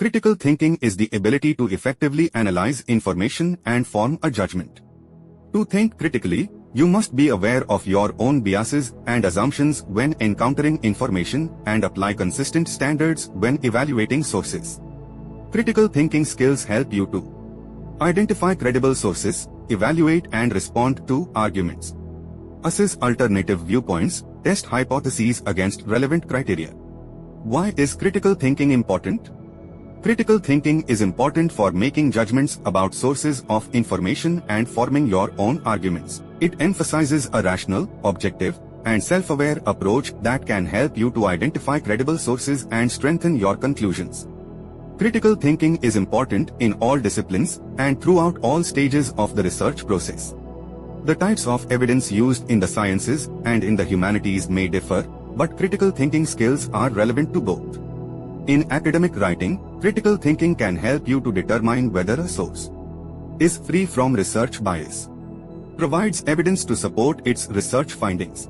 Critical thinking is the ability to effectively analyze information and form a judgment. To think critically, you must be aware of your own biases and assumptions when encountering information and apply consistent standards when evaluating sources. Critical thinking skills help you to identify credible sources, evaluate and respond to arguments, assess alternative viewpoints, test hypotheses against relevant criteria. Why is critical thinking important? Critical thinking is important for making judgments about sources of information and forming your own arguments. It emphasizes a rational, objective, and self-aware approach that can help you to identify credible sources and strengthen your conclusions. Critical thinking is important in all disciplines and throughout all stages of the research process. The types of evidence used in the sciences and in the humanities may differ, but critical thinking skills are relevant to both. In academic writing, critical thinking can help you to determine whether a source is free from research bias, provides evidence to support its research findings,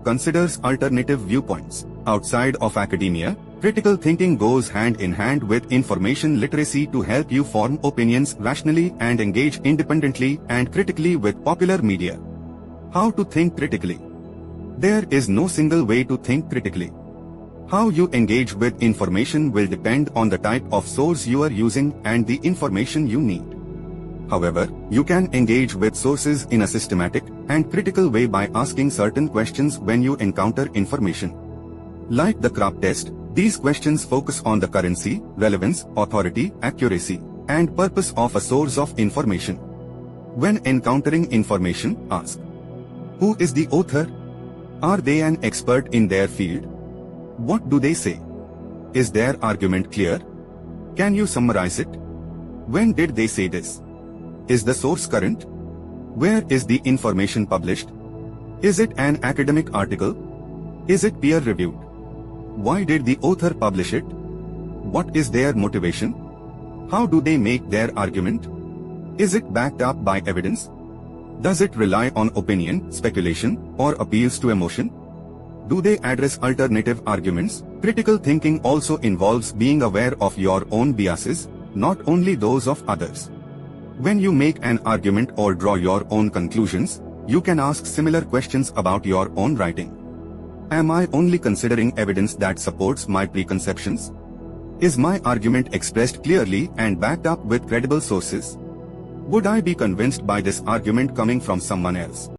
considers alternative viewpoints. Outside of academia, critical thinking goes hand in hand with information literacy to help you form opinions rationally and engage independently and critically with popular media. How to think critically? There is no single way to think critically. How you engage with information will depend on the type of source you are using and the information you need. However, you can engage with sources in a systematic and critical way by asking certain questions when you encounter information. Like the CRAP test, these questions focus on the currency, relevance, authority, accuracy, and purpose of a source of information. When encountering information, ask: who is the author? Are they an expert in their field? What do they say? Is their argument clear? Can you summarize it? When did they say this? Is the source current? Where is the information published? Is it an academic article? Is it peer-reviewed? Why did the author publish it? What is their motivation? How do they make their argument? Is it backed up by evidence? Does it rely on opinion, speculation, or appeals to emotion? Do they address alternative arguments? Critical thinking also involves being aware of your own biases, not only those of others. When you make an argument or draw your own conclusions, you can ask similar questions about your own writing. Am I only considering evidence that supports my preconceptions? Is my argument expressed clearly and backed up with credible sources? Would I be convinced by this argument coming from someone else?